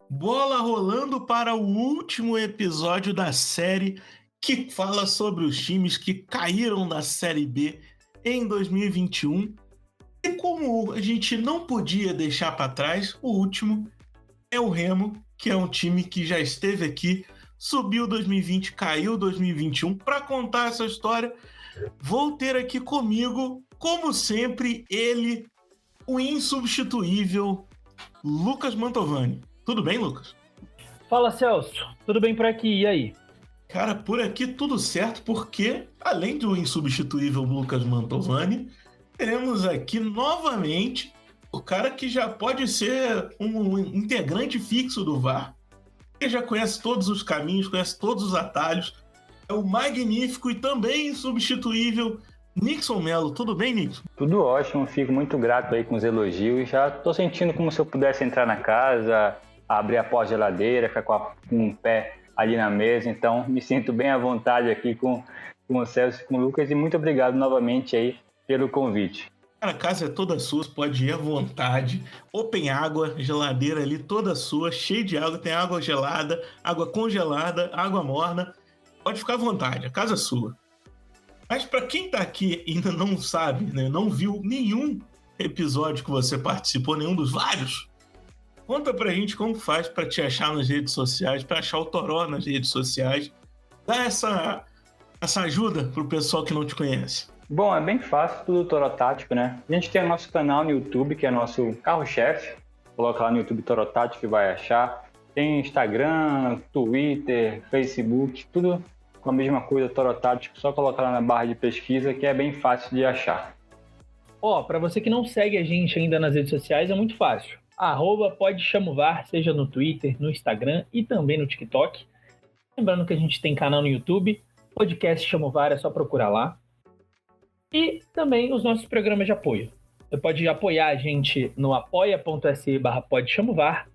Bola rolando para o último episódio da série que fala sobre os times que caíram da Série B em 2021. E como a gente não podia deixar para trás, o último é o Remo, que é um time que já esteve aqui, subiu 2020, caiu 2021. Para contar essa história, vou ter aqui comigo, como sempre, ele, o insubstituível Lucas Mantovani. Tudo bem, Lucas? Fala, Celso. Tudo bem por aqui? E aí? Cara, por aqui tudo certo, porque, além do insubstituível Lucas Mantovani, teremos aqui novamente o cara que já pode ser um integrante fixo do VAR, que já conhece todos os caminhos, conhece todos os atalhos. É o magnífico e também insubstituível Nixon Melo. Tudo bem, Nixon? Tudo ótimo, fico muito grato aí com os elogios. Já tô sentindo como se eu pudesse entrar na casa, abrir a porta da geladeira, ficar com o pé ali na mesa. Então, me sinto bem à vontade aqui com o Celso e com o Lucas. E muito obrigado novamente aí pelo convite. Cara, a casa é toda sua, você pode ir à vontade. Open água, geladeira ali toda sua, cheia de água. Tem água gelada, água congelada, água morna. Pode ficar à vontade, a casa é sua. Mas para quem tá aqui e ainda não sabe, né, não viu nenhum episódio que você participou, nenhum dos vários, conta pra gente como faz para te achar nas redes sociais, para achar o Toró nas redes sociais. Dá essa ajuda pro pessoal que não te conhece. Bom, é bem fácil, tudo Toró Tático, né? A gente tem o nosso canal no YouTube, que é nosso carro-chefe. Coloca lá no YouTube Toró Tático que vai achar. Tem Instagram, Twitter, Facebook, tudo com a mesma coisa, Toró Tático. Só colocar lá na barra de pesquisa que é bem fácil de achar. Para você que não segue a gente ainda nas redes sociais, é muito fácil. @PodeChamoVar, seja no Twitter, no Instagram e também no TikTok. Lembrando que a gente tem canal no YouTube, podcast Chamovar, é só procurar lá. E também os nossos programas de apoio. Você pode apoiar a gente no apoia.se/PodeChamovar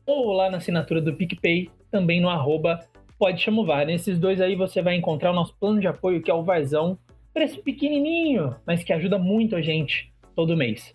ou lá na assinatura do PicPay, também no @PodeChamovar. Nesses dois aí você vai encontrar o nosso plano de apoio, que é o Varzão, preço pequenininho, mas que ajuda muito a gente todo mês.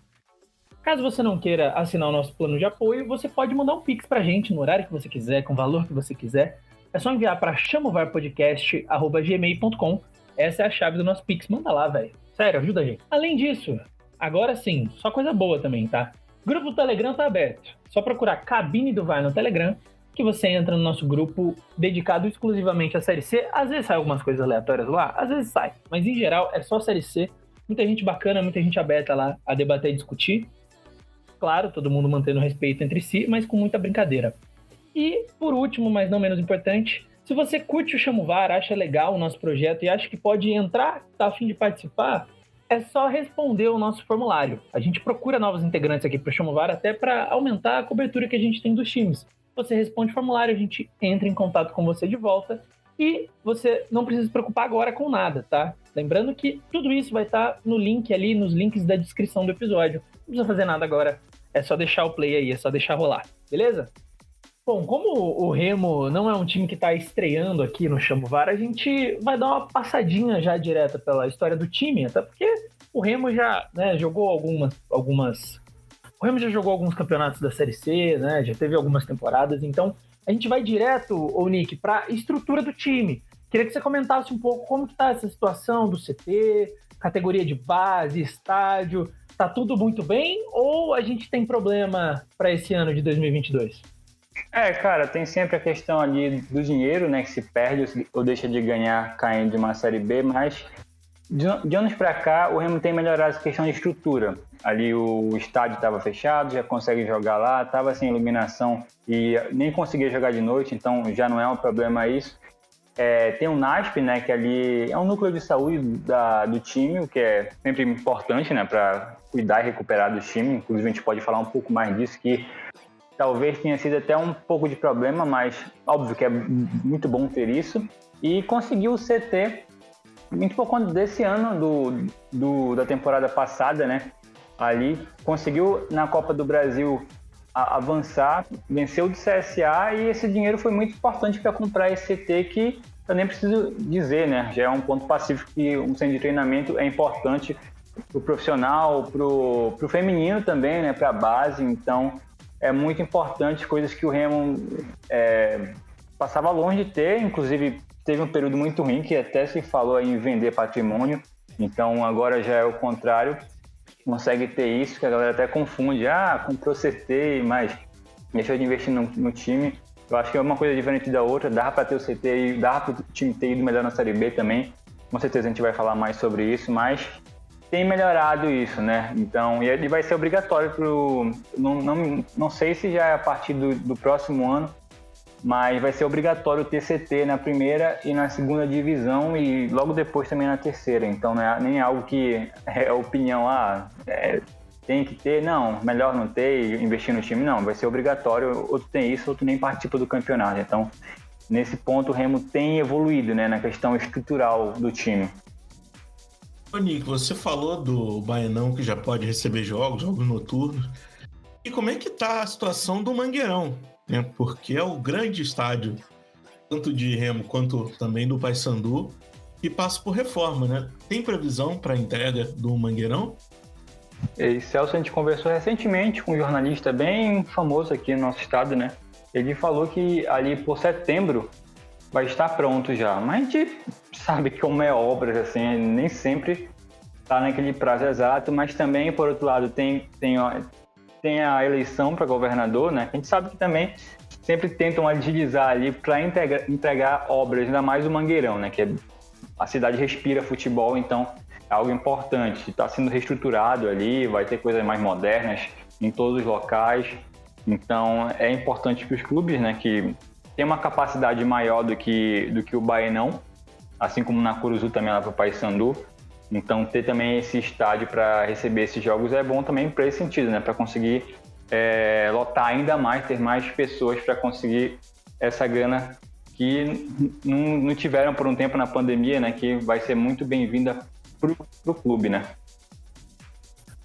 Caso você não queira assinar o nosso plano de apoio, você pode mandar um Pix pra gente no horário que você quiser, com o valor que você quiser. É só enviar para chamovarpodcast@gmail.com. Essa é a chave do nosso Pix. Manda lá, velho. Sério, ajuda a gente. Além disso, agora sim, só coisa boa também, tá? Grupo do Telegram tá aberto. Só procurar Cabine do VAR no Telegram, que você entra no nosso grupo dedicado exclusivamente à Série C. Às vezes sai algumas coisas aleatórias lá, às vezes sai. Mas em geral é só Série C. Muita gente bacana, muita gente aberta lá a debater e discutir. Claro, todo mundo mantendo respeito entre si, mas com muita brincadeira. E, por último, mas não menos importante, se você curte o Chamo VAR, acha legal o nosso projeto e acha que pode entrar, tá a fim de participar, é só responder o nosso formulário. A gente procura novos integrantes aqui para o Chamo VAR até para aumentar a cobertura que a gente tem dos times. Você responde o formulário, a gente entra em contato com você de volta e você não precisa se preocupar agora com nada, tá? Lembrando que tudo isso vai estar no link ali, nos links da descrição do episódio. Não precisa fazer nada agora, é só deixar o play aí, é só deixar rolar, beleza? Bom, como o Remo não é um time que está estreando aqui no Chamo VAR, a gente vai dar uma passadinha já direta pela história do time, até porque o Remo já jogou algumas... O Remo já jogou alguns campeonatos da Série C, né? Já teve algumas temporadas, então a gente vai direto, Nick, para a estrutura do time. Queria que você comentasse um pouco como que tá essa situação do CT, categoria de base, estádio. Tá tudo muito bem ou a gente tem problema para esse ano de 2022? Cara, tem sempre a questão ali do dinheiro, né, que se perde ou deixa de ganhar caindo de uma Série B, mas de anos para cá o Remo tem melhorado essa questão de estrutura. Ali o estádio estava fechado, já consegue jogar lá, estava sem iluminação e nem conseguia jogar de noite, então já não é um problema isso. Tem o NASP, né, que ali é um núcleo de saúde do time, o que é sempre importante, né, para cuidar e recuperar do time. Inclusive a gente pode falar um pouco mais disso, que talvez tenha sido até um pouco de problema, mas óbvio que é muito bom ter isso. E conseguiu o CT, muito por conta desse ano da temporada passada, né? Ali conseguiu na Copa do Brasil avançar, venceu do CSA e esse dinheiro foi muito importante para comprar esse CT que eu nem preciso dizer, né? Já é um ponto pacífico que um centro de treinamento é importante para o profissional, para o feminino também, né? Para a base. Então, é muito importante, coisas que o Remo passava longe de ter, inclusive teve um período muito ruim que até se falou em vender patrimônio, então agora já é o contrário, consegue ter isso, que a galera até confunde, comprou CT, mas deixou de investir no time. Eu acho que é uma coisa diferente da outra, dá para ter o CT e dá para o time ter ido melhor na Série B também, com certeza a gente vai falar mais sobre isso, mas tem melhorado isso, né? Então, e ele vai ser obrigatório não sei se já é a partir do próximo ano, mas vai ser obrigatório ter CT na primeira e na segunda divisão e logo depois também na terceira. Então, não é nem algo que é opinião, tem que ter, não, melhor não ter e investir no time, não, vai ser obrigatório, outro tem isso, outro nem participa do campeonato. Então, nesse ponto, o Remo tem evoluído, né, na questão estrutural do time. Ô, Nick, você falou do Baianão que já pode receber jogos noturnos. E como é que tá a situação do Mangueirão? Né? Porque é o grande estádio, tanto de Remo quanto também do Paysandu, e passa por reforma, né? Tem previsão para a entrega do Mangueirão? E Celso, a gente conversou recentemente com um jornalista bem famoso aqui no nosso estado, né? Ele falou que ali por setembro vai estar pronto já. Mas a gente sabe que como é obras, assim, nem sempre está naquele prazo exato, mas também, por outro lado, tem a eleição para governador, né? A gente sabe que também sempre tentam agilizar ali para entregar obras, ainda mais o Mangueirão, né? Que a cidade respira futebol, então é algo importante. Está sendo reestruturado ali, vai ter coisas mais modernas em todos os locais. Então é importante para os clubes, né? Que tem uma capacidade maior do que o Baenão, assim como na Curuzu também lá para o Paysandu. Então ter também esse estádio para receber esses jogos é bom também para esse sentido, né? Para conseguir lotar ainda mais, ter mais pessoas para conseguir essa grana que não tiveram por um tempo na pandemia, né? Que vai ser muito bem-vinda pro clube, né?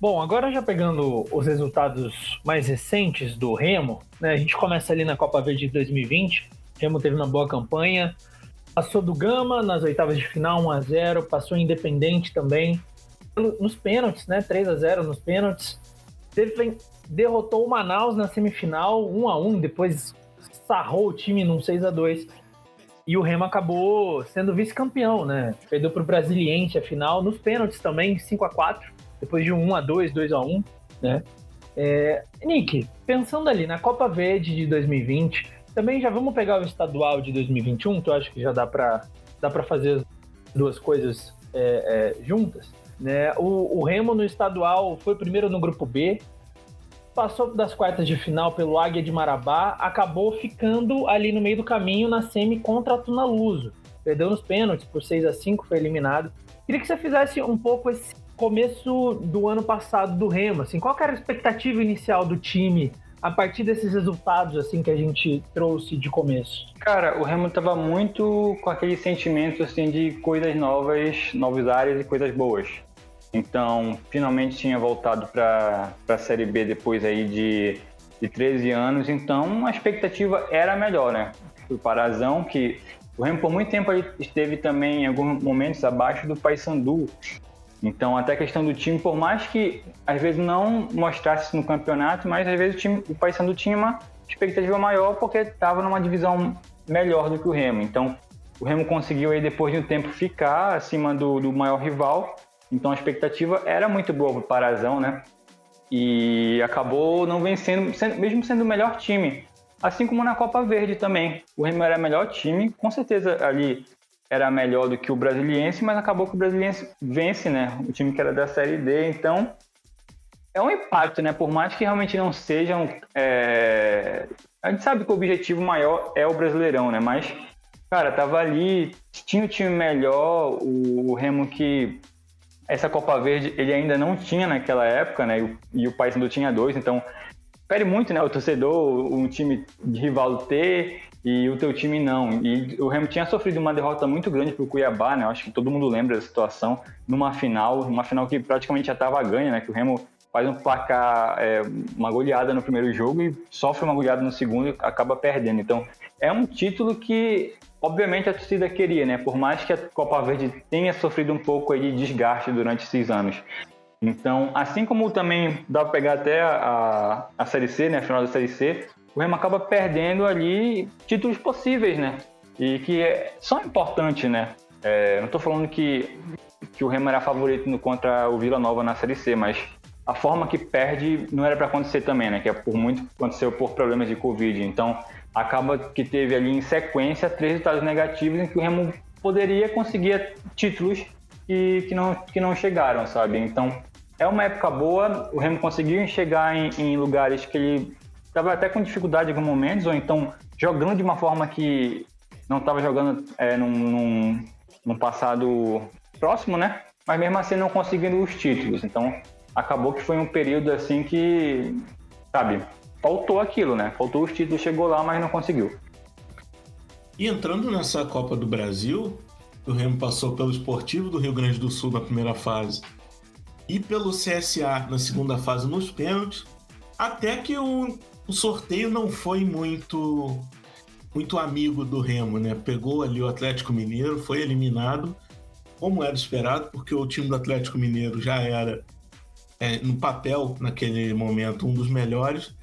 Bom, agora já pegando os resultados mais recentes do Remo, né? A gente começa ali na Copa Verde de 2020. O Remo teve uma boa campanha, passou do Gama nas oitavas de final 1-0, passou Independente também nos pênaltis, né? 3-0 nos pênaltis. Derrotou o Manaus na semifinal 1-1, depois sarrou o time num 6-2. E o Remo acabou sendo vice-campeão, né? Perdeu para o Brasiliense a final, nos pênaltis também, 5-4, depois de 1-2, 2-1, né? Nick, pensando ali na Copa Verde de 2020, também já vamos pegar o estadual de 2021, que eu acho que já dá para fazer as duas coisas juntas, né? O Remo no estadual foi primeiro no grupo B, passou das quartas de final pelo Águia de Marabá, acabou ficando ali no meio do caminho na semi contra a Tunaluso. Perdeu nos pênaltis por 6-5, foi eliminado. Queria que você fizesse um pouco esse começo do ano passado do Remo. Assim, qual que era a expectativa inicial do time a partir desses resultados assim, que a gente trouxe de começo? Cara, o Remo estava muito com aquele sentimento assim, de coisas novas, novos áreas e coisas boas. Então, finalmente tinha voltado para a Série B depois aí de 13 anos, então a expectativa era melhor, né? O Parazão, que o Remo por muito tempo esteve também em alguns momentos abaixo do Paysandu. Então, até a questão do time, por mais que às vezes não mostrasse isso no campeonato, mas às vezes o Paysandu tinha uma expectativa maior porque estava numa divisão melhor do que o Remo. Então, o Remo conseguiu aí depois de um tempo ficar acima do maior rival. Então a expectativa era muito boa para o Parazão, né? E acabou não vencendo, mesmo sendo o melhor time. Assim como na Copa Verde também. O Remo era o melhor time, com certeza ali era melhor do que o Brasiliense, mas acabou que o Brasiliense vence, né? O time que era da Série D. Então é um impacto, né? Por mais que realmente não sejam... A gente sabe que o objetivo maior é o Brasileirão, né? Mas, cara, tava ali, tinha o time melhor, o Remo que... Essa Copa Verde ele ainda não tinha naquela época, né? E o Paysandu tinha 2, então espere muito, né? O torcedor, um time de rival ter e o teu time não. E o Remo tinha sofrido uma derrota muito grande pro Cuiabá, né? Eu acho que todo mundo lembra da situação, uma final que praticamente já estava ganha, né? Que o Remo faz um placar, uma goleada no primeiro jogo e sofre uma goleada no segundo e acaba perdendo. Então é um título que... Obviamente a torcida queria, né? Por mais que a Copa Verde tenha sofrido um pouco aí de desgaste durante esses anos. Então, assim como também dá para pegar até a Série C, né, a final da Série C, o Remo acaba perdendo ali títulos possíveis, né? E que são importantes, né? Não estou falando que o Remo era favorito contra o Vila Nova na Série C, mas a forma que perde não era para acontecer também, né? Que aconteceu por problemas de Covid. Então, acaba que teve ali em sequência 3 resultados negativos em que o Remo poderia conseguir títulos que não chegaram, sabe? Então, é uma época boa, o Remo conseguiu chegar em lugares que ele estava até com dificuldade em alguns momentos, ou então jogando de uma forma que não estava jogando num passado próximo, né? Mas mesmo assim não conseguindo os títulos. Então, acabou que foi um período assim que, sabe, faltou aquilo, né? Faltou os títulos, chegou lá, mas não conseguiu. E entrando nessa Copa do Brasil, o Remo passou pelo Sportivo do Rio Grande do Sul na primeira fase e pelo CSA na segunda fase nos pênaltis, até que o sorteio não foi muito amigo do Remo, né? Pegou ali o Atlético Mineiro, foi eliminado, como era esperado, porque o time do Atlético Mineiro já era, no papel, naquele momento, um dos melhores,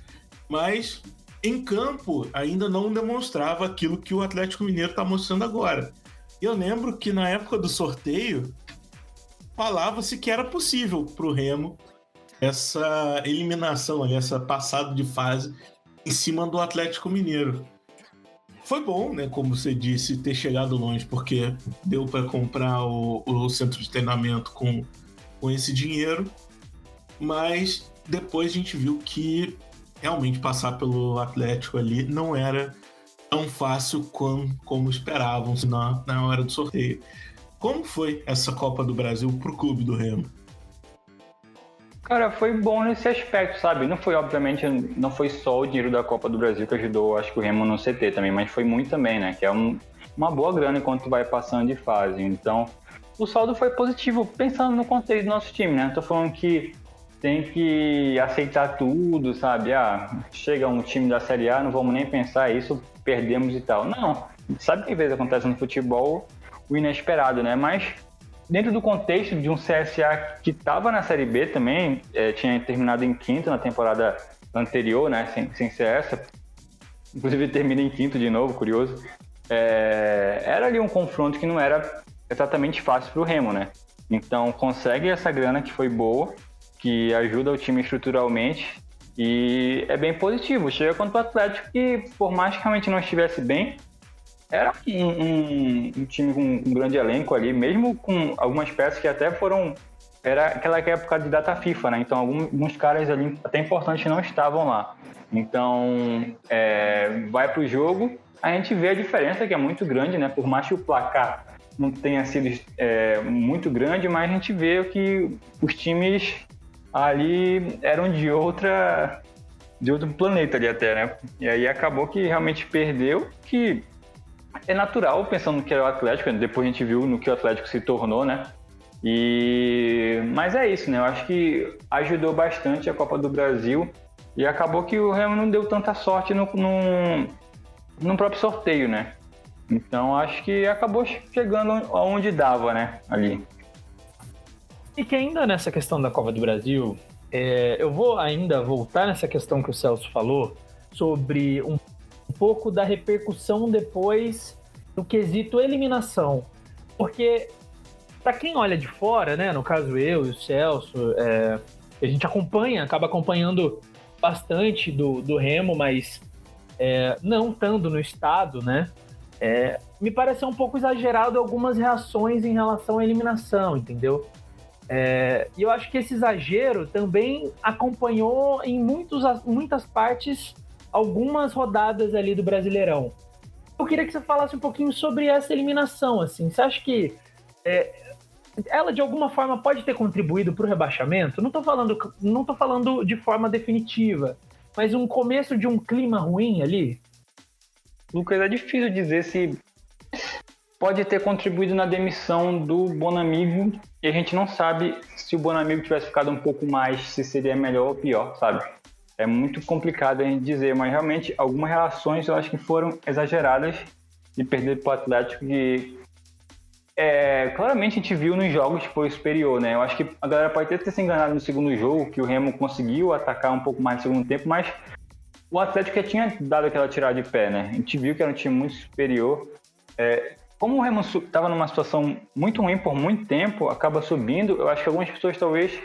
mas em campo ainda não demonstrava aquilo que o Atlético Mineiro está mostrando agora. E eu lembro que na época do sorteio falava-se que era possível para o Remo essa eliminação ali, essa passada de fase em cima do Atlético Mineiro. Foi bom, né, como você disse, ter chegado longe, porque deu para comprar o centro de treinamento com esse dinheiro, mas depois a gente viu que realmente passar pelo Atlético ali não era tão fácil como esperavam na hora do sorteio. Como foi essa Copa do Brasil pro clube do Remo? Cara, foi bom nesse aspecto, sabe? Obviamente, não foi só o dinheiro da Copa do Brasil que ajudou, acho que o Remo no CT também, mas foi muito também, né? Que é uma boa grana enquanto tu vai passando de fase. Então, o saldo foi positivo, pensando no contexto do nosso time, né? Não tô falando que tem que aceitar tudo, sabe? Chega um time da Série A, não vamos nem pensar isso, perdemos e tal. Não, sabe que às vezes acontece no futebol o inesperado, né? Mas dentro do contexto de um CSA que estava na Série B também, tinha terminado em quinto na temporada anterior, né? Sem ser essa. Inclusive termina em quinto de novo, curioso. Era ali um confronto que não era exatamente fácil para o Remo, né? Então consegue essa grana que foi boa, que ajuda o time estruturalmente e é bem positivo. Chega contra o Atlético que, por mais que realmente não estivesse bem, era um time com um grande elenco ali, mesmo com algumas peças que até foram... Era aquela época de data FIFA, né? Então alguns caras ali até importantes não estavam lá. Então vai pro jogo, a gente vê a diferença que é muito grande, né? Por mais que o placar não tenha sido muito grande, mas a gente vê que os times ali eram de outro planeta ali até, né? E aí acabou que realmente perdeu, que é natural, pensando que era o Atlético, depois a gente viu no que o Atlético se tornou, né? Mas é isso, né? Eu acho que ajudou bastante a Copa do Brasil e acabou que o Remo não deu tanta sorte no próprio sorteio, né? Então acho que acabou chegando aonde dava, né? Ali. E que ainda nessa questão da Copa do Brasil, eu vou ainda voltar nessa questão que o Celso falou sobre um pouco da repercussão depois do quesito eliminação. Porque, para quem olha de fora, né, no caso eu e o Celso, a gente acaba acompanhando bastante do Remo, mas não estando no estado, né, me pareceu um pouco exagerado algumas reações em relação à eliminação, entendeu? E eu acho que esse exagero também acompanhou em muitas partes algumas rodadas ali do Brasileirão. Eu queria que você falasse um pouquinho sobre essa eliminação, assim. Você acha que ela de alguma forma pode ter contribuído para o rebaixamento? Não tô falando de forma definitiva, mas um começo de um clima ruim ali? Lucas, é difícil dizer se pode ter contribuído na demissão do Bonamigo, e a gente não sabe se o Bonamigo tivesse ficado um pouco mais, se seria melhor ou pior, sabe? É muito complicado a gente dizer, mas realmente algumas relações eu acho que foram exageradas de perder para o Atlético, que Claramente a gente viu nos jogos que foi superior, né? Eu acho que a galera pode até ter se enganado no segundo jogo, que o Remo conseguiu atacar um pouco mais no segundo tempo, mas o Atlético já tinha dado aquela tirada de pé, né? A gente viu que era um time muito superior. Como o Remo estava numa situação muito ruim por muito tempo, acaba subindo, eu acho que algumas pessoas talvez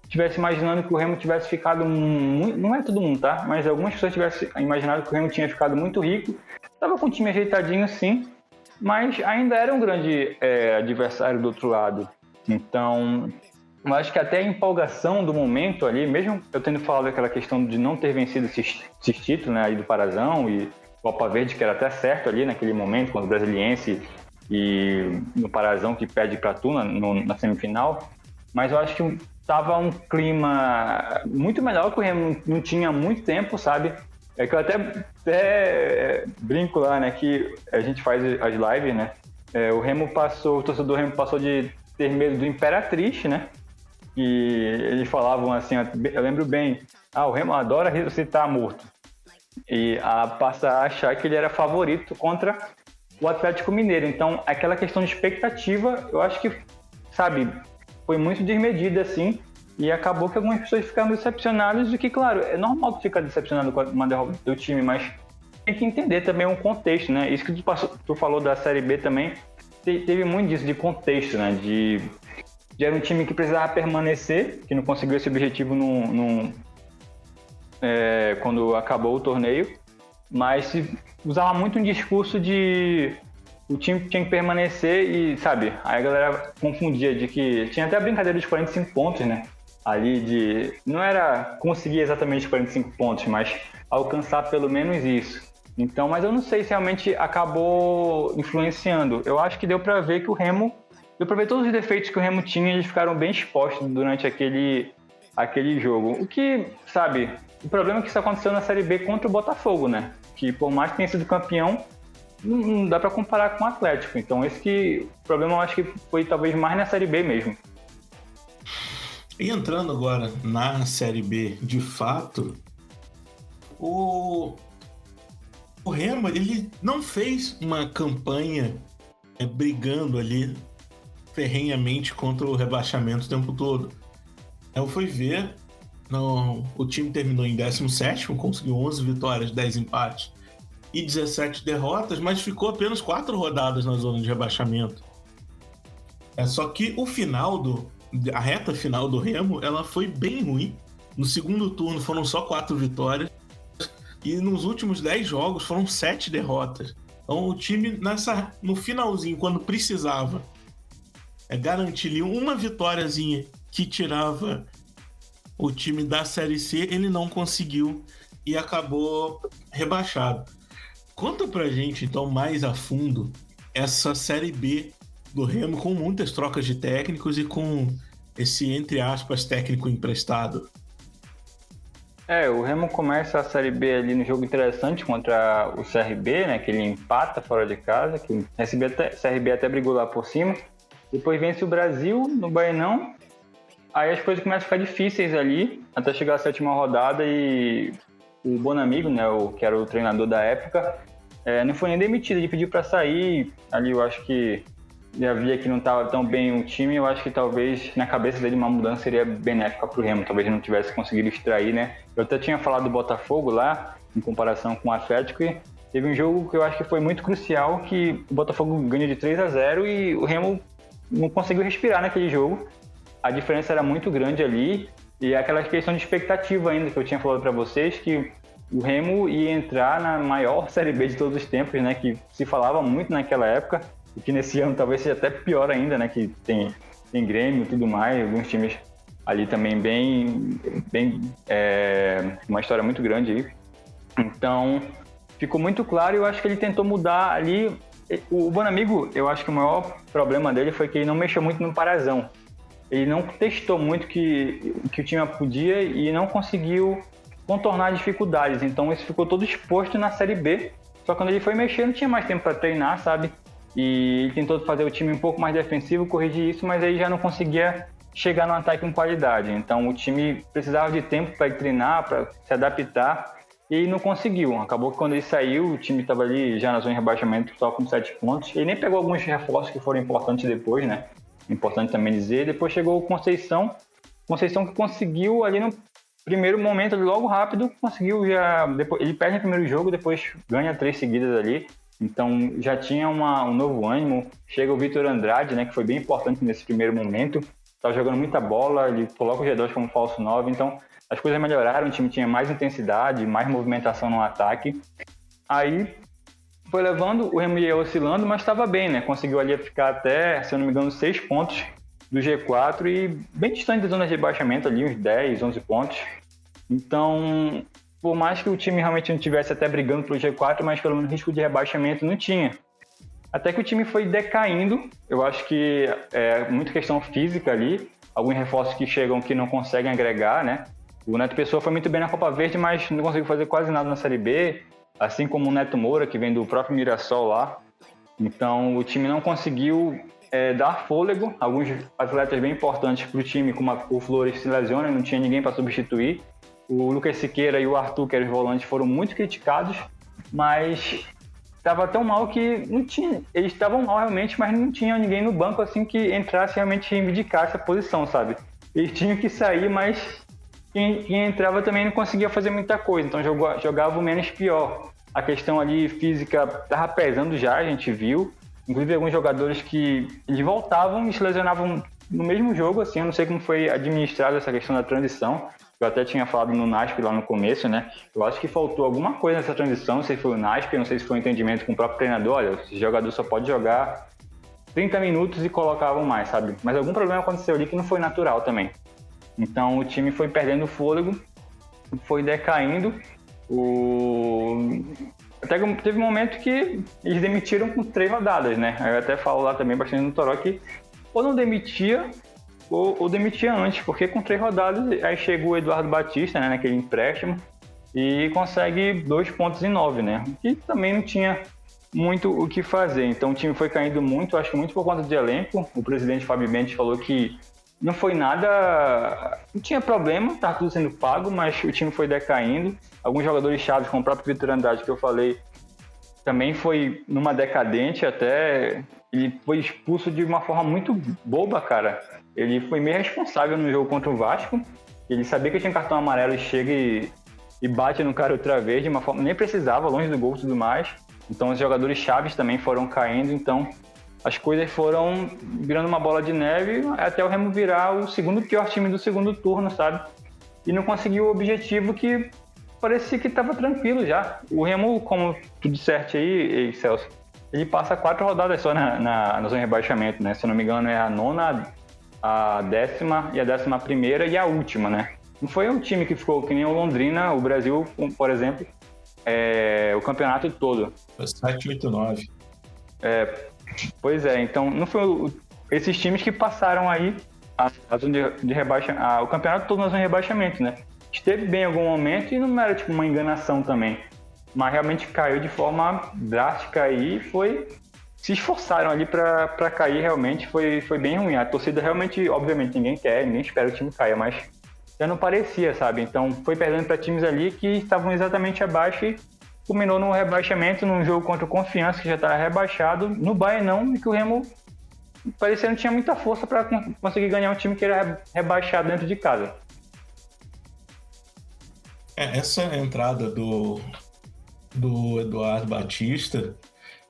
estivessem imaginando que o Remo tivesse ficado muito... Não é todo mundo, tá? Mas algumas pessoas tivessem imaginado que o Remo tinha ficado muito rico. Estava com o time ajeitadinho, sim, mas ainda era um grande adversário do outro lado. Então, eu acho que até a empolgação do momento ali, mesmo eu tendo falado aquela questão de não ter vencido esses títulos, né, aí do Parazão e Copa Verde, que era até certo ali naquele momento, quando o Brasiliense e no Parazão que perde para Tuna na semifinal, mas eu acho que estava um clima muito melhor que o Remo não tinha há muito tempo, sabe? É que eu até brinco lá, né, que a gente faz as lives, né? O torcedor do Remo passou de ter medo do Imperatriz, né? E eles falavam assim, eu lembro bem, o Remo adora ressuscitar morto. E passa a achar que ele era favorito contra o Atlético Mineiro. Então, aquela questão de expectativa, eu acho que, sabe, foi muito desmedida, assim, e acabou que algumas pessoas ficaram decepcionadas, e que, claro, é normal ficar decepcionado com uma derrota do time, mas tem que entender também um contexto, né? Isso que tu falou da Série B também, teve muito disso de contexto, né? Era um time que precisava permanecer, que não conseguiu esse objetivo quando acabou o torneio, mas se usava muito um discurso de o time tinha que permanecer e, sabe, aí a galera confundia de que tinha até a brincadeira dos 45 pontos, né? Ali não era conseguir exatamente os 45 pontos, mas alcançar pelo menos isso. Então, mas eu não sei se realmente acabou influenciando. Eu acho que deu pra ver que o Remo, deu pra ver todos os defeitos que o Remo tinha, eles ficaram bem expostos durante aquele jogo. O que, sabe, o problema é que isso aconteceu na Série B contra o Botafogo, né? Que por mais que tenha sido campeão, não dá pra comparar com o Atlético. Então o problema eu acho que foi talvez mais na Série B mesmo. E entrando agora na Série B, de fato, o Remo, ele não fez uma campanha brigando ali ferrenhamente contra o rebaixamento o tempo todo. Eu fui ver, o time terminou em 17º, conseguiu 11 vitórias, 10 empates e 17 derrotas, mas ficou apenas 4 rodadas na zona de rebaixamento. Só que a reta final do Remo, ela foi bem ruim. No segundo turno foram só 4 vitórias e nos últimos 10 jogos foram 7 derrotas. Então o time, no finalzinho, quando precisava garantir ali uma vitóriazinha que tirava o time da Série C, ele não conseguiu e acabou rebaixado. Conta pra gente, então, mais a fundo essa Série B do Remo, com muitas trocas de técnicos e com esse, entre aspas, técnico emprestado. O Remo começa a Série B ali no jogo interessante contra o CRB, né? Que ele empata fora de casa, que o CRB até brigou lá por cima. Depois vence o Brasil no Baenão. Aí as coisas começam a ficar difíceis ali, até chegar à 7ª rodada e o Bonamigo, né, que era o treinador da época, não foi nem demitido, ele pediu para sair. Ali eu acho que já via que não estava tão bem o time, eu acho que talvez na cabeça dele uma mudança seria benéfica para o Remo, talvez ele não tivesse conseguido extrair, né. Eu até tinha falado do Botafogo lá, em comparação com o Atlético, e teve um jogo que eu acho que foi muito crucial, que o Botafogo ganhou de 3-0 e o Remo não conseguiu respirar naquele jogo. A diferença era muito grande ali, e aquela questão de expectativa ainda que eu tinha falado para vocês, que o Remo ia entrar na maior Série B de todos os tempos, né, que se falava muito naquela época, e que nesse ano talvez seja até pior ainda, né, que tem Grêmio e tudo mais, alguns times ali também bem uma história muito grande aí. Então, ficou muito claro, e eu acho que ele tentou mudar ali. O Bonamigo, eu acho que o maior problema dele foi que ele não mexeu muito no Parazão. Ele não testou muito o que o time podia e não conseguiu contornar as dificuldades. Então isso ficou todo exposto na Série B. Só que quando ele foi mexer, não tinha mais tempo para treinar, sabe? E ele tentou fazer o time um pouco mais defensivo, corrigir isso, mas aí já não conseguia chegar no ataque com qualidade. Então o time precisava de tempo para treinar, para se adaptar. e não conseguiu. Acabou que quando ele saiu, o time estava ali já na zona de rebaixamento, só com 7 pontos. Ele nem pegou alguns reforços que foram importantes depois, né? Importante também dizer. Depois chegou o Conceição que conseguiu ali no primeiro momento, logo rápido, conseguiu já... Depois, ele perde no primeiro jogo, depois ganha 3 seguidas ali. Então já tinha um novo ânimo. Chega o Vitor Andrade, né, que foi bem importante nesse primeiro momento. Estava jogando muita bola, ele coloca o G2 como falso 9, então as coisas melhoraram, o time tinha mais intensidade, mais movimentação no ataque. Aí foi levando, o Remo ia oscilando, mas estava bem, né? Conseguiu ali ficar até, se eu não me engano, 6 pontos do G4 e bem distante da zona de rebaixamento ali, uns 10, 11 pontos. Então, por mais que o time realmente não estivesse até brigando pelo G4, mas pelo menos risco de rebaixamento não tinha. Até que o time foi decaindo, eu acho que é muita questão física ali, alguns reforços que chegam que não conseguem agregar, né? O Neto Pessoa foi muito bem na Copa Verde, mas não conseguiu fazer quase nada na Série B, assim como o Neto Moura, que vem do próprio Mirassol lá. Então, o time não conseguiu dar fôlego. Alguns atletas bem importantes para o time, como o Flores, se lesionam, não tinha ninguém para substituir. O Lucas Siqueira e o Arthur, que eram os volantes, foram muito criticados, mas estava tão mal que não tinha. Eles estavam mal realmente, mas não tinha ninguém no banco assim que entrasse realmente e reivindicasse a posição, sabe? Eles tinham que sair, mas quem entrava também não conseguia fazer muita coisa, então jogava o menos pior. A questão ali física estava pesando já, a gente viu. Inclusive alguns jogadores que eles voltavam e se lesionavam no mesmo jogo, assim, eu não sei como foi administrada essa questão da transição. Eu até tinha falado no NASP lá no começo, né? Eu acho que faltou alguma coisa nessa transição, não sei se foi o NASP, não sei se foi um entendimento com o próprio treinador. Olha, esse jogador só pode jogar 30 minutos e colocavam mais, sabe? Mas algum problema aconteceu ali que não foi natural também. Então o time foi perdendo o fôlego, foi decaindo. Até que teve um momento que eles demitiram com 3 rodadas, né? Eu até falo lá também bastante no Toró que ou não demitia ou demitia antes, porque com 3 rodadas aí chegou o Eduardo Batista, né, naquele empréstimo, e consegue 2 pontos em 9, né? Que também não tinha muito o que fazer. Então o time foi caindo muito, acho que muito por conta de elenco. O presidente Fábio Mendes falou que não foi nada, não tinha problema, tá tudo sendo pago, mas o time foi decaindo. Alguns jogadores chaves, como o próprio Vitor Andrade, que eu falei, também foi numa decadente até. Ele foi expulso de uma forma muito boba, cara. Ele foi meio responsável no jogo contra o Vasco. Ele sabia que tinha cartão amarelo e chega e bate no cara outra vez de uma forma... Nem precisava, longe do gol e tudo mais. Então os jogadores chaves também foram caindo, então as coisas foram virando uma bola de neve até o Remo virar o segundo pior time do segundo turno, sabe? E não conseguiu o objetivo que parecia que estava tranquilo já. O Remo, como tu disseste aí, Celso, ele passa 4 rodadas só na zona de rebaixamento, né? Se eu não me engano é a 9ª, a 10ª e a 11ª e a última, né? Não foi um time que ficou que nem o Londrina, o Brasil, por exemplo, o campeonato todo. Foi 7, 8, 9. Pois é, então não foi esses times que passaram aí a zona de rebaixamento, o campeonato todo na zona de rebaixamento, né? Esteve bem em algum momento e não era tipo uma enganação também, mas realmente caiu de forma drástica aí, se esforçaram ali para cair, realmente foi bem ruim. A torcida realmente, obviamente, ninguém espera que o time caia, mas já não parecia, sabe? Então foi perdendo para times ali que estavam exatamente abaixo e culminou no rebaixamento, num jogo contra o Confiança, que já estava rebaixado, no Baenão, e que o Remo parecia não tinha muita força para conseguir ganhar um time que era rebaixado dentro de casa. Essa entrada do Eduardo Batista,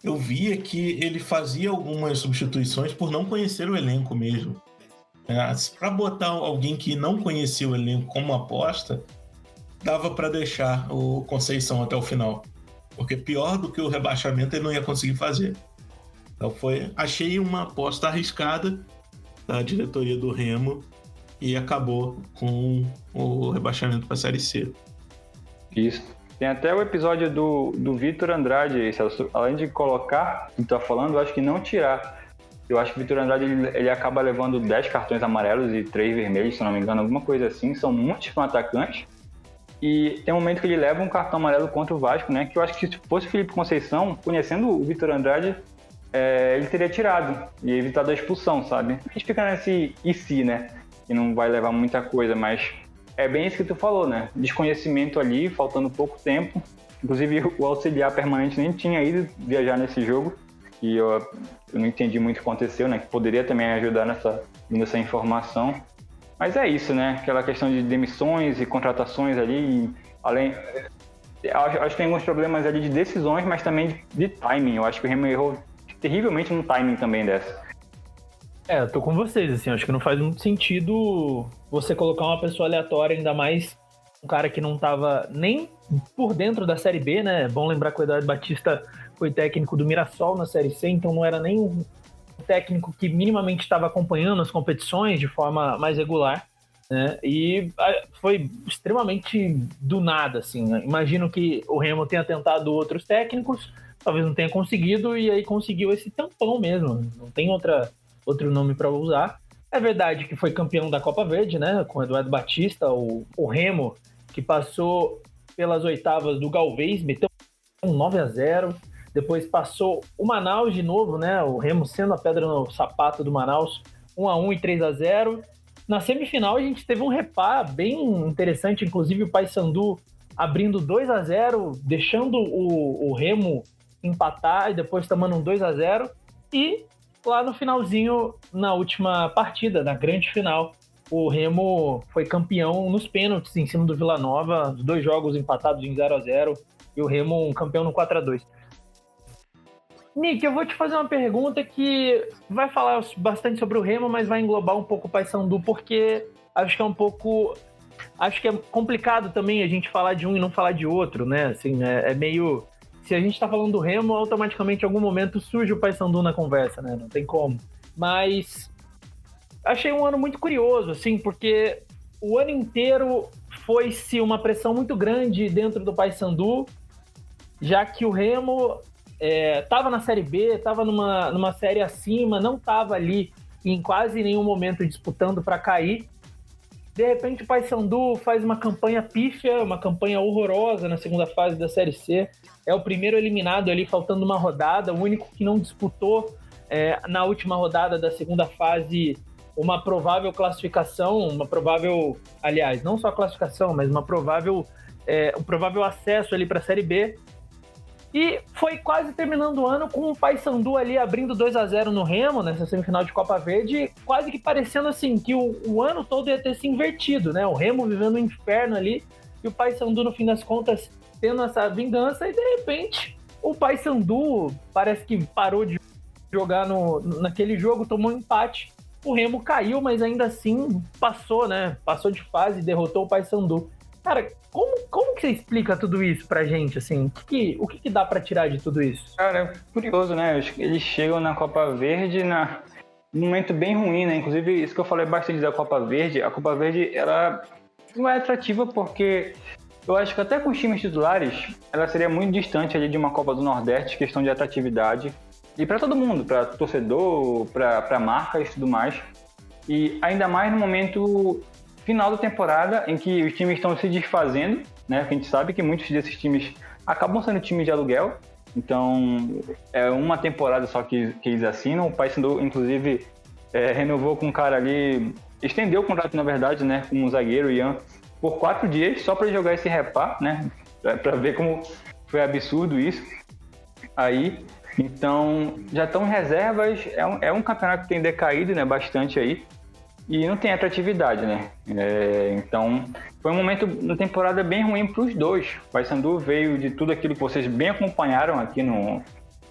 eu via que ele fazia algumas substituições por não conhecer o elenco mesmo. Para botar alguém que não conhecia o elenco como aposta, dava para deixar o Conceição até o final, porque pior do que o rebaixamento ele não ia conseguir fazer. Então achei uma aposta arriscada da diretoria do Remo e acabou com o rebaixamento para a Série C. Isso. Tem até o episódio do Vitor Andrade, Celso, além de colocar o que tu tá falando, eu acho que não tirar. Eu acho que o Vitor Andrade ele acaba levando 10 cartões amarelos e 3 vermelhos, se não me engano, alguma coisa assim. São muitos para um atacante. E tem um momento que ele leva um cartão amarelo contra o Vasco, né? Que eu acho que se fosse o Felipe Conceição, conhecendo o Vitor Andrade, ele teria tirado e evitado a expulsão, sabe? A gente fica nesse e se, né? Que não vai levar muita coisa, mas é bem isso que tu falou, né? Desconhecimento ali, faltando pouco tempo. Inclusive, o auxiliar permanente nem tinha ido viajar nesse jogo. E eu não entendi muito o que aconteceu, né? Que poderia também ajudar nessa informação. Mas é isso, né? Aquela questão de demissões e contratações ali. Além, acho que tem alguns problemas ali de decisões, mas também de timing. Eu acho que o Remo errou terrivelmente no timing também dessa. Eu tô com vocês, assim, acho que não faz muito sentido você colocar uma pessoa aleatória, ainda mais um cara que não tava nem por dentro da Série B, né? É bom lembrar que o Eduardo Batista foi técnico do Mirassol na Série C, então não era nem um técnico que minimamente estava acompanhando as competições de forma mais regular, né? E foi extremamente do nada, assim, né? Imagino que o Remo tenha tentado outros técnicos, talvez não tenha conseguido, e aí conseguiu esse tampão mesmo, não tem outro nome para usar. É verdade que foi campeão da Copa Verde, né, com o Eduardo Batista, o Remo, que passou pelas oitavas do Galvez, meteu um 9-0, depois passou o Manaus de novo, né, o Remo sendo a pedra no sapato do Manaus, 1-1 e 3-0. Na semifinal a gente teve um repá bem interessante, inclusive o Paysandu abrindo 2-0, deixando o Remo empatar e depois tomando um 2-0, e lá no finalzinho, na última partida, na grande final, o Remo foi campeão nos pênaltis em cima do Vila Nova, os 2 jogos empatados em 0-0, e o Remo um campeão no 4-2. Nick, eu vou te fazer uma pergunta que vai falar bastante sobre o Remo, mas vai englobar um pouco o Paysandu, porque acho que é complicado também a gente falar de um e não falar de outro, né? Assim, é meio... Se a gente tá falando do Remo, automaticamente em algum momento surge o Paysandu na conversa, né? Não tem como. Mas achei um ano muito curioso, assim, porque o ano inteiro foi-se uma pressão muito grande dentro do Paysandu, já que o Remo tava na Série B, tava numa série acima, não tava ali em quase nenhum momento disputando para cair. De repente o Paysandu faz uma campanha pífia, uma campanha horrorosa na segunda fase da Série C. É o primeiro eliminado ali, faltando uma rodada, o único que não disputou na última rodada da segunda fase uma provável classificação, aliás, não só classificação, mas um provável acesso ali para a Série B. E foi quase terminando o ano com o Paysandu ali abrindo 2-0 no Remo, nessa semifinal de Copa Verde, quase que parecendo assim, que o ano todo ia ter se invertido, né? O Remo vivendo um inferno ali, e o Paysandu, no fim das contas, tendo essa vingança, e de repente o Paysandu parece que parou de jogar naquele jogo, tomou um empate, o Remo caiu, mas ainda assim passou, né? Passou de fase e derrotou o Paysandu. Cara, como que você explica tudo isso pra gente, assim? O que dá pra tirar de tudo isso? Cara, é curioso, né? Eles chegam na Copa Verde num momento bem ruim, né? Inclusive, isso que eu falei bastante da Copa Verde, a Copa Verde, ela não é atrativa porque eu acho que até com os times titulares, ela seria muito distante ali de uma Copa do Nordeste, questão de atratividade. E pra todo mundo, pra torcedor, pra marcas e tudo mais. E ainda mais no momento final da temporada, em que os times estão se desfazendo, né? Porque a gente sabe que muitos desses times acabam sendo times de aluguel, então é uma temporada só que eles assinam. O Paysandu, inclusive, renovou com um cara ali, estendeu o contrato, na verdade, né? Com o zagueiro Ian, por 4 dias, só para jogar esse repá, né? Para ver como foi absurdo isso aí. Então, já estão em reservas, é um campeonato que tem decaído, né? Bastante aí. E não tem atratividade, né? Então, foi um momento na temporada bem ruim para os dois. O Paysandu veio de tudo aquilo que vocês bem acompanharam aqui no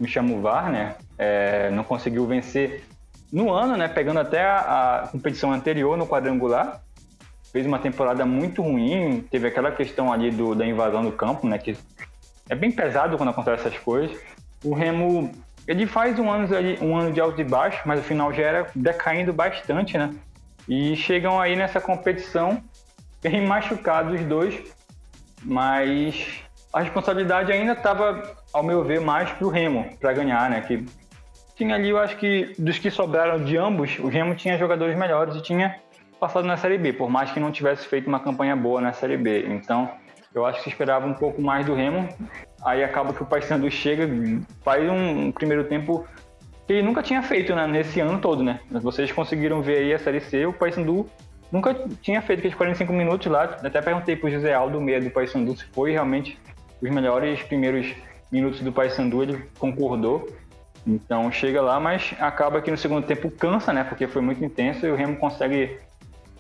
Chamuvar, né? Não conseguiu vencer no ano, né? Pegando até a competição anterior no quadrangular. Fez uma temporada muito ruim. Teve aquela questão ali da invasão do campo, né? Que é bem pesado quando acontecem essas coisas. O Remo, ele faz um ano de alto e baixo, mas o final já era decaindo bastante, né? E chegam aí nessa competição bem machucados os dois, mas a responsabilidade ainda estava, ao meu ver, mais para o Remo, para ganhar, né? Que tinha ali, eu acho que dos que sobraram de ambos, o Remo tinha jogadores melhores e tinha passado na Série B, por mais que não tivesse feito uma campanha boa na Série B. Então, eu acho que se esperava um pouco mais do Remo, aí acaba que o Paysandu chega, faz um primeiro tempo que ele nunca tinha feito, né, nesse ano todo, né? Vocês conseguiram ver aí a Série C, o Paysandu nunca tinha feito aqueles 45 minutos lá. Até perguntei pro José Aldo, meia do Paysandu, se foi realmente os melhores primeiros minutos do Paysandu, ele concordou. Então chega lá, mas acaba que no segundo tempo cansa, né? Porque foi muito intenso e o Remo consegue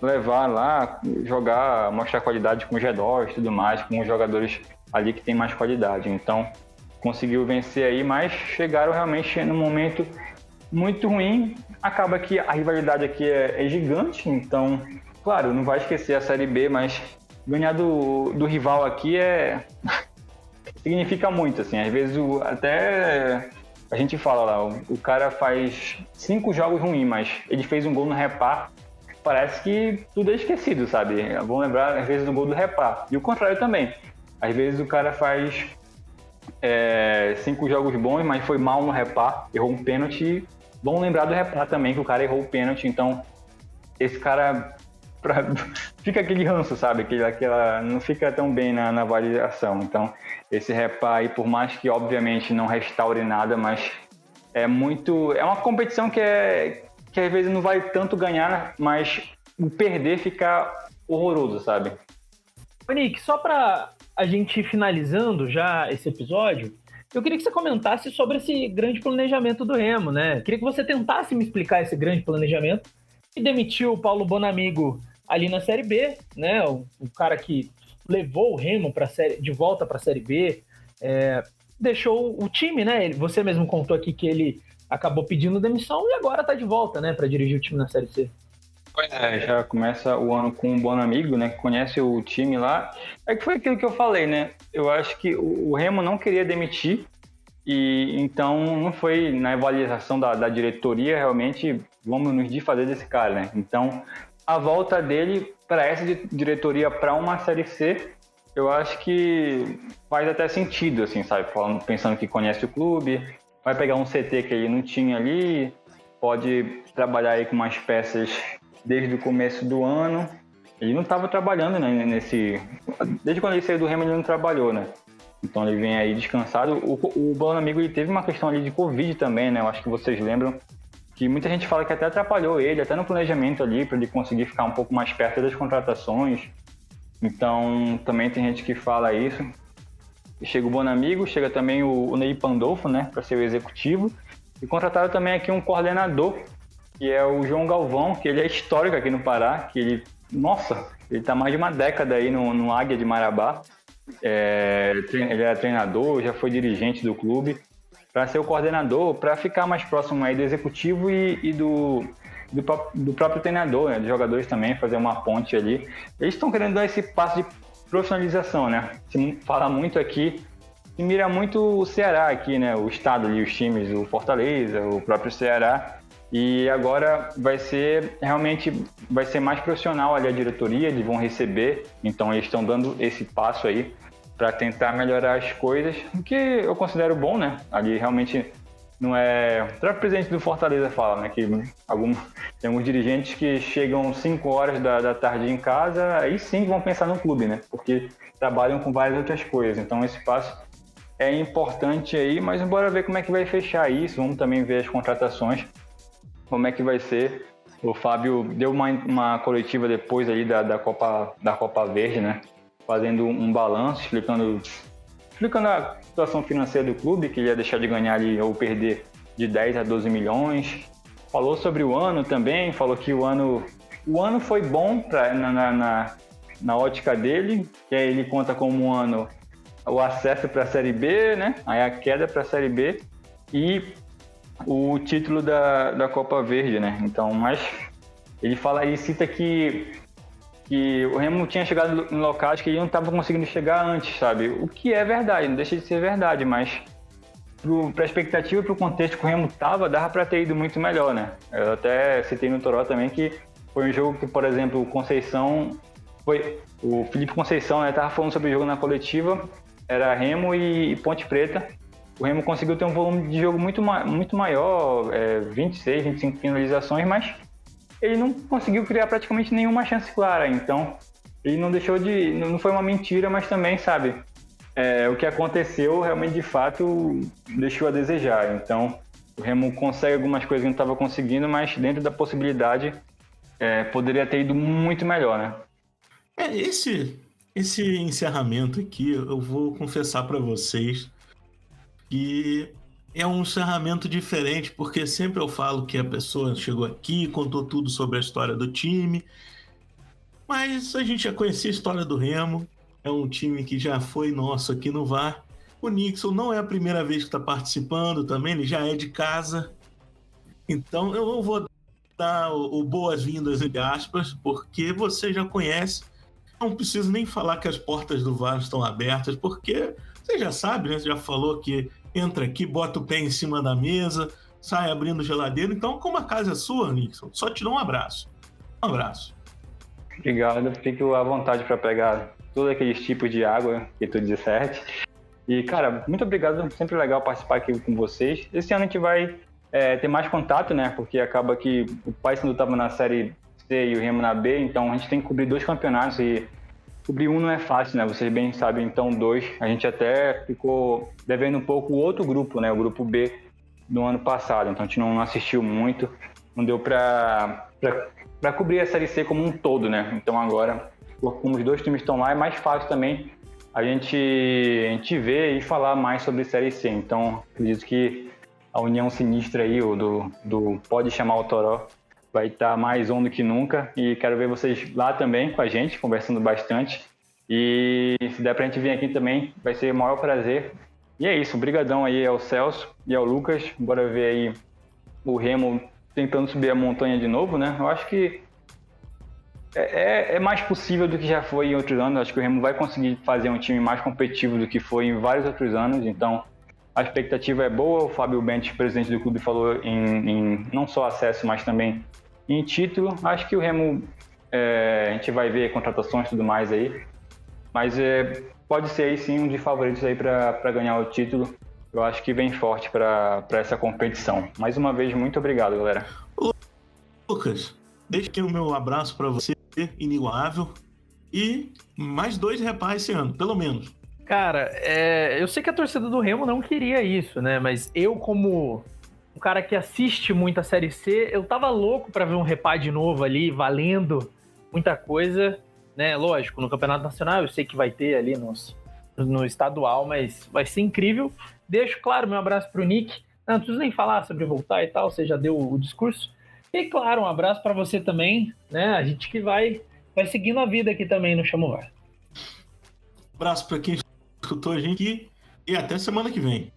levar lá, jogar, mostrar qualidade com o G2 e tudo mais, com os jogadores ali que tem mais qualidade. Então conseguiu vencer aí, mas chegaram realmente num momento muito ruim. Acaba que a rivalidade aqui é gigante, então, claro, não vai esquecer a Série B, mas ganhar do rival aqui significa muito, assim. Às vezes até a gente fala lá, o cara faz 5 jogos ruins, mas ele fez um gol no Repá, parece que tudo é esquecido, sabe? Vão lembrar, às vezes, do gol do Repá. E o contrário também. Às vezes o cara faz 5 jogos bons, mas foi mal no Repá, errou um pênalti. Vão lembrar do Repá também, que o cara errou o pênalti. Então, esse cara fica aquele ranço, sabe? Não fica tão bem na avaliação. Então, esse Repá aí, por mais que, obviamente, não restaure nada, mas é uma competição que às vezes não vai tanto ganhar, mas o perder fica horroroso, sabe? Ô, Nick, só pra a gente ir finalizando já esse episódio, eu queria que você comentasse sobre esse grande planejamento do Remo, né? Eu queria que você tentasse me explicar esse grande planejamento que demitiu o Paulo Bonamigo ali na Série B, né? O cara que levou o Remo de volta para a Série B, deixou o time, né? Você mesmo contou aqui que ele acabou pedindo demissão e agora tá de volta, né? Para dirigir o time na Série C. Já começa o ano com um bom amigo, né? Que conhece o time lá. É que foi aquilo que eu falei, né? Eu acho que o Remo não queria demitir e então não foi na avaliação da diretoria realmente vamos nos desfazer desse cara, né? Então a volta dele para essa diretoria para uma Série C, eu acho que faz até sentido, assim, sabe? Pensando que conhece o clube, vai pegar um CT que ele não tinha ali, pode trabalhar aí com umas peças desde o começo do ano. Ele não estava trabalhando, né, desde quando ele saiu do Remo ele não trabalhou, né? Então ele vem aí descansado. O Bonamigo ele teve uma questão ali de Covid também, né? Eu acho que vocês lembram que muita gente fala que até atrapalhou ele, até no planejamento ali, para ele conseguir ficar um pouco mais perto das contratações. Então também tem gente que fala isso. Chega o Bonamigo, chega também o Ney Pandolfo, né, para ser o executivo. E contrataram também aqui um coordenador, que é o João Galvão, que ele é histórico aqui no Pará, que ele tá mais de uma década aí no Águia de Marabá. Ele é treinador, já foi dirigente do clube, para ser o coordenador, para ficar mais próximo aí do executivo e do próprio treinador, né, dos jogadores também, fazer uma ponte ali. Eles estão querendo dar esse passo de profissionalização, né? Se fala muito aqui, se mira muito o Ceará aqui, né? O estado ali, os times, o Fortaleza, o próprio Ceará. E agora vai ser mais profissional ali a diretoria, eles vão receber, então eles estão dando esse passo aí para tentar melhorar as coisas, o que eu considero bom, né? Ali realmente não é... O próprio presidente do Fortaleza fala, né, que tem alguns dirigentes que chegam 5 horas da tarde em casa, aí sim vão pensar no clube, né? Porque trabalham com várias outras coisas, então esse passo é importante aí, mas bora ver como é que vai fechar isso, vamos também ver as contratações, como é que vai ser. O Fábio deu uma coletiva depois ali da Copa Verde, né? Fazendo um balanço, explicando a situação financeira do clube, que ele ia deixar de ganhar ali, ou perder de 10 a 12 milhões. Falou sobre o ano também, falou que o ano foi bom na ótica dele, que aí ele conta como um ano o acesso para a Série B, né? Aí a queda para a Série B e o título da Copa Verde, né? Então, mas ele cita que o Remo tinha chegado em locais que ele não estava conseguindo chegar antes, sabe? O que é verdade, não deixa de ser verdade, mas para a expectativa e para o contexto que o Remo dava para ter ido muito melhor, né? Eu até citei no Toró também que foi um jogo que, por exemplo, o Felipe Conceição, né, estava falando sobre o jogo na coletiva, era Remo e Ponte Preta. O Remo conseguiu ter um volume de jogo muito maior, 26, 25 finalizações, mas ele não conseguiu criar praticamente nenhuma chance clara. Então, ele não foi uma mentira, mas também, sabe, o que aconteceu realmente, de fato, deixou a desejar. Então, o Remo consegue algumas coisas que não estava conseguindo, mas dentro da possibilidade, poderia ter ido muito melhor, né? Esse encerramento aqui, eu vou confessar para vocês que é um encerramento diferente, porque sempre eu falo que a pessoa chegou aqui, contou tudo sobre a história do time, mas a gente já conhecia a história do Remo, é um time que já foi nosso aqui no VAR. O Nixon não é a primeira vez que está participando também, ele já é de casa. Então eu não vou dar o boas-vindas, entre aspas, porque você já conhece. Não preciso nem falar que as portas do VAR estão abertas, porque você já sabe, né? Você já falou que entra aqui, bota o pé em cima da mesa, sai abrindo geladeira. Então, como a casa é sua, Nixon, só te dou um abraço. Um abraço. Obrigado, fico à vontade para pegar todos aqueles tipos de água que tu disseste. E, cara, muito obrigado, sempre legal participar aqui com vocês. Esse ano a gente vai ter mais contato, né? Porque acaba que o Paysandu estava na Série C e o Remo na B, então a gente tem que cobrir 2 campeonatos e cobrir um não é fácil, né? Vocês bem sabem, então 2. A gente até ficou devendo um pouco o outro grupo, né? O grupo B do ano passado, então a gente não assistiu muito, não deu para cobrir a Série C como um todo, né? Então agora, como os 2 times estão lá, é mais fácil também a gente ver e falar mais sobre Série C. Então, acredito que a união sinistra aí, do Pode Chamar o Toró, vai estar mais on do que nunca. E quero ver vocês lá também com a gente, conversando bastante. E se der pra gente vir aqui também, vai ser o maior prazer. E é isso, brigadão aí ao Celso e ao Lucas. Bora ver aí o Remo tentando subir a montanha de novo, né? Eu acho que é mais possível do que já foi em outros anos. Acho que o Remo vai conseguir fazer um time mais competitivo do que foi em vários outros anos. Então, a expectativa é boa. O Fábio Bentes, presidente do clube, falou em não só acesso, mas também em título. Acho que o Remo, a gente vai ver contratações e tudo mais aí. Mas pode ser aí sim um de favoritos aí para ganhar o título. Eu acho que vem forte para essa competição. Mais uma vez, muito obrigado, galera. Lucas, deixa aqui o meu abraço para você, inigualável. E mais 2 repais esse ano, pelo menos. Cara, eu sei que a torcida do Remo não queria isso, né? Mas eu, como um cara que assiste muito a Série C, eu tava louco pra ver um repá de novo ali, valendo muita coisa, né? Lógico, no Campeonato Nacional eu sei que vai ter ali no estadual, mas vai ser incrível. Deixo, claro, meu abraço pro Nick. Não preciso nem falar sobre voltar e tal, você já deu o discurso. E, claro, um abraço pra você também, né? A gente que vai seguindo a vida aqui também no Chamo VAR. Abraço para quem escutou a gente aqui e até semana que vem.